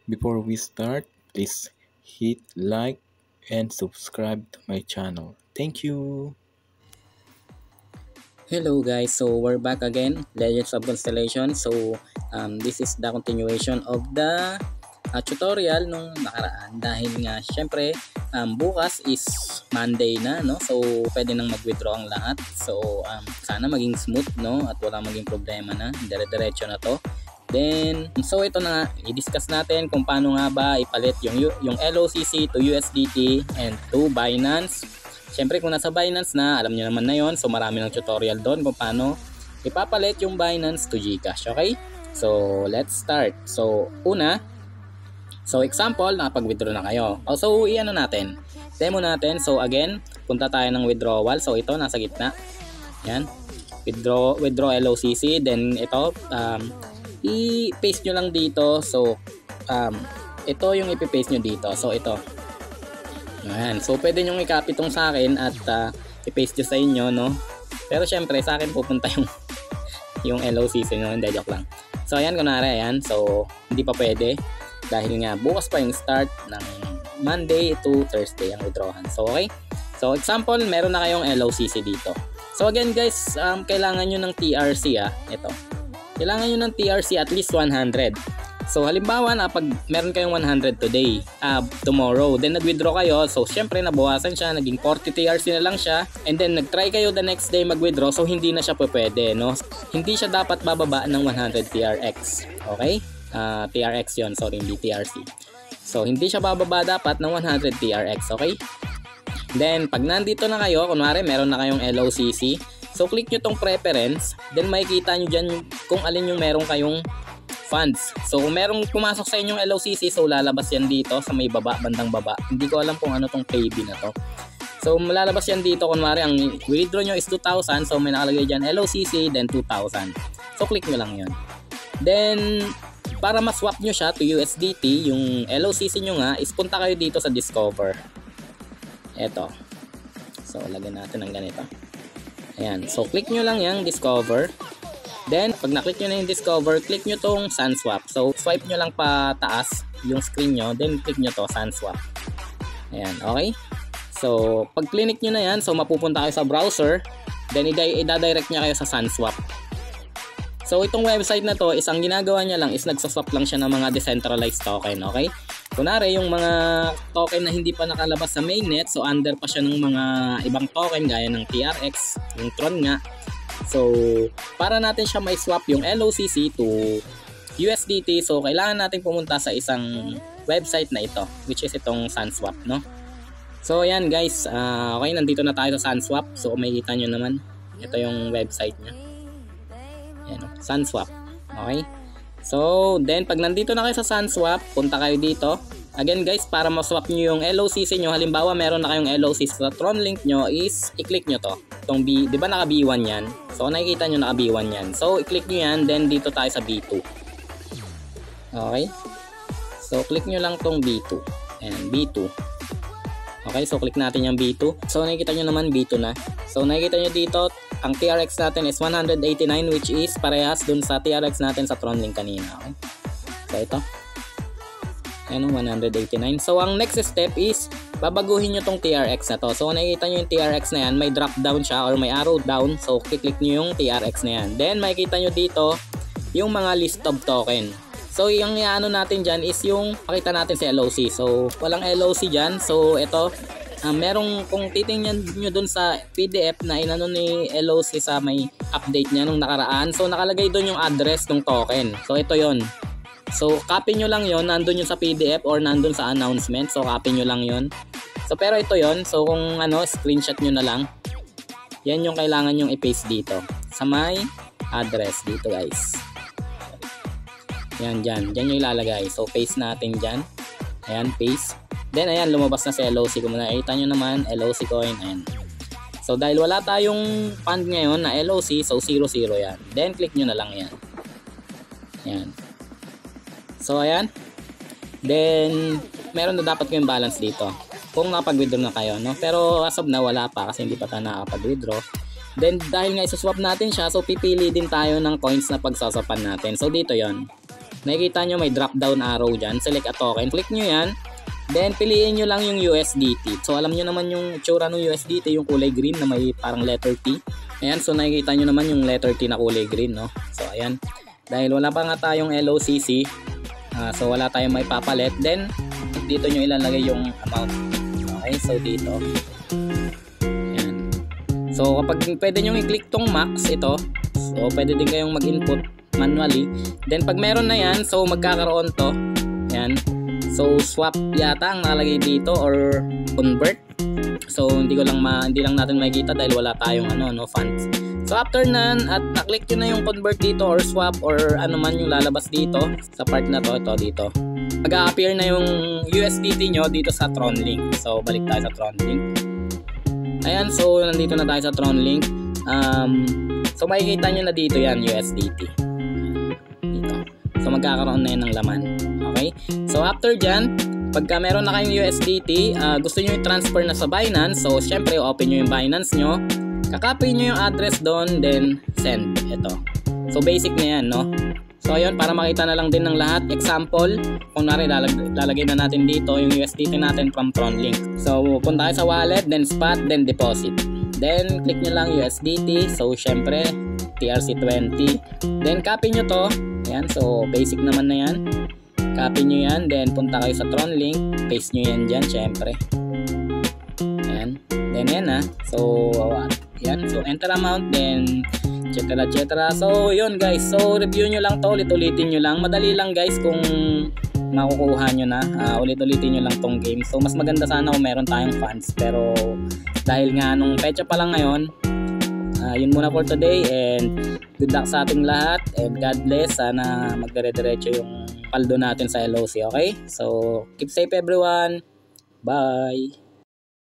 Before we start, please hit like and subscribe to my channel. Thank you. Hello guys, so we're back again, Legends of Constellation. So this is the continuation of the tutorial nung nakaraan dahil nga syempre bukas is Monday na, no? So pwede nang mag-withdraw ang lahat. So sana maging smooth, no? At wala maging problema na, dire-diretso na to. Then so ito na nga, i-discuss natin kung paano nga ba ipalit yung LOCC to USDT and to Binance. Siyempre kung nasa Binance na, alam niyo naman na yon. So marami ng tutorial doon kung paano ipapalit yung Binance to GCash. Okay? So let's start. So una, so example, nakapag-withdraw na kayo. So iano natin, demo natin. So again, punta tayo ng withdrawal. So ito nasa gitna. Yan. Withdraw LOCC. Then ito, i-paste nyo lang dito. So ito yung ipi-paste nyo dito. So ito. Ayan. So pwede nyo i-copy itong sa akin at i-paste nyo sa inyo, no? Pero syempre sa akin pupunta yung LOCC nyo. Hindi, joke lang. So ayan, kunwari, ayan. So hindi pa pwede dahil nga bukas pa yung start ng Monday to Thursday ang withdrawhan. So okay. So example, meron na kayong LOCC dito. So again guys, kailangan nyo ng TRC ito. Kailangan nyo ng TRC at least 100. So halimbawa na pag meron kayong 100 today, tomorrow, then nag-withdraw kayo, so syempre nabawasan siya, naging 40 TRC na lang siya, and then nag-try kayo the next day mag-withdraw, so hindi na siya pwede, no? Hindi siya dapat bababa ng 100 TRX. Okay? TRX yon, sorry, hindi TRC. So hindi siya bababa dapat ng 100 TRX, okay? Then pag nandito na kayo, kunwari meron na kayong LOCC, so click nyo tong preference, then makikita nyo dyan kung alin yung meron kayong funds. So kung merong pumasok sa inyong LOCC, so lalabas yan dito sa may baba, bandang baba. Hindi ko alam kung ano tong payb na to. So lalabas yan dito, kunwari ang withdraw nyo is 2,000, so may nakalagay dyan LOCC, then 2,000. So click nyo lang yun. Then para ma-swap nyo siya to USDT, yung LOCC nyo nga, is punta kayo dito sa Discover. Eto. So lagyan natin ng ganito. Ayan. So click nyo lang yung Discover. Then, pag na-click nyo na yung Discover, click nyo tong SunSwap. So, swipe nyo lang pa taas yung screen nyo, then click nyo to, SunSwap. Ayan, okay? So, pag click nyo na yan, so mapupunta kayo sa browser, then i-direct nyo kayo sa SunSwap. So, itong website na to, ang ginagawa niya lang is nagsaswap lang siya ng mga decentralized token, okay? Kunwari, yung mga token na hindi pa nakalabas sa mainnet, so under pa siya ng mga ibang token, gaya ng TRX, yung Tron nga. So, para natin siya may swap yung LOCC to USDT, so kailangan natin pumunta sa isang website na ito, which is itong SunSwap, no? So, ayan guys, okay, nandito na tayo sa SunSwap. So, makikita nyo naman, ito yung website niya. Ayan, SunSwap. Okay? So, then pag nandito na kayo sa SunSwap, punta kayo dito. Again guys, para ma-swap nyo yung LOCC nyo, halimbawa meron na kayong LOCC sa Tron link nyo, is i-click nyo to. Itong B, di ba naka B1 yan? So nakikita nyo naka B1 yan. So i-click nyo yan, then dito tayo sa B2. Okay? So click nyo lang tong B2. Ayan, B2. Okay, so click natin yung B2. So nakikita nyo naman B2 na. So nakikita nyo dito, ang TRX natin is 189, which is parehas dun sa TRX natin sa Tron link kanina. Okay? So ito. Ayan, 189. So ang next step is babaguhin nyo tong TRX na to. So nakikita nyo yung TRX na yan, may drop down siya or may arrow down. So click nyo yung TRX na yan. Then makikita nyo dito yung mga list of token. So yung ano natin dyan is yung makita natin si LOC. So walang LOC dyan. So ito, merong kung titingnan nyo dun sa PDF na inano ni LOC sa may update niya nung nakaraan. So nakalagay dun yung address ng token. So ito yon. So copy nyo lang yon, nandun yung sa PDF or nandun sa announcement. So copy nyo lang yon. So pero ito yon. So kung ano, screenshot nyo na lang. Yan yung kailangan yung i-paste dito sa may address dito guys. Yan dyan. Dyan yung ilalagay. So paste natin dyan. Ayan, paste. Then ayan, lumabas na si LOC. Kung nakita nyo naman, LOC coin. Ayan. So dahil wala tayong fund ngayon na LOC, so 0-0 yan. Then click nyo na lang yan. Ayan. So ayan. Then meron na dapat kayong balance dito kung nakapag-withdraw na kayo, no? Pero as of now wala pa kasi hindi pa tayo nakapag-withdraw. Then dahil nga isuswap natin siya, so pipili din tayo ng coins na pagsaswapan natin. So dito yon. nakikita nyo may drop down arrow dyan. Select a token. Click nyo yan. Then, piliin nyo lang yung USDT. So, alam nyo naman yung itsura ng USDT, yung kulay green na may parang letter T. Ayan, so nakikita nyo naman yung letter T na kulay green, no? So, ayan. Dahil wala pa nga tayong LOCC, so wala tayong may papalit. Then, dito nyo ilalagay yung amount. Okay, so dito. Ayan. So, kapag pwede nyo i-click tong max, ito. So, pwede din kayong mag-input manually. Then, pag meron na yan, so magkakaroon to. Ayan. So swap yata ang nakalagay dito or convert. So hindi lang natin makikita dahil wala tayong funds. So after nan at na-click nyo na yung convert dito or swap or ano man yung lalabas dito sa part na to, ito dito. Mag-a-appear na yung USDT nyo dito sa TronLink. So balik tayo sa TronLink. Ayan, so nandito na tayo sa TronLink. So makikita nyo na dito yan USDT. Dito. So magkakaroon na yan ng laman. Okay? So after dyan, pagka meron na kayong USDT, gusto nyo i-transfer na sa Binance. So syempre, open nyo yung Binance nyo. Kakopy nyo yung address doon, then send. Ito. So basic na yan, no? So ayun, para makita na lang din ng lahat. Example, kung nari lalagay na natin dito yung USDT natin from TronLink. So punta kayo sa wallet, then spot, then deposit. Then click nyo lang USDT. So syempre, TRC20. Then copy nyo to. Ayan, so basic naman na yan. Copy nyo yan, then punta kayo sa TronLink, paste nyo yan dyan, syempre. Ayan, then yan so yan, so enter amount, then etc. So yun guys, so review nyo lang to, ulit-ulitin nyo lang, madali lang guys kung makukuha nyo na, ulit-ulitin nyo lang tong game. So mas maganda sana kung meron tayong funds, pero dahil nga nung pecha pa lang ngayon, yun muna for today, and good luck sa ating lahat, and God bless. Sana magdire-diretso yung paldo natin sa LOC, okay? So keep safe everyone, bye.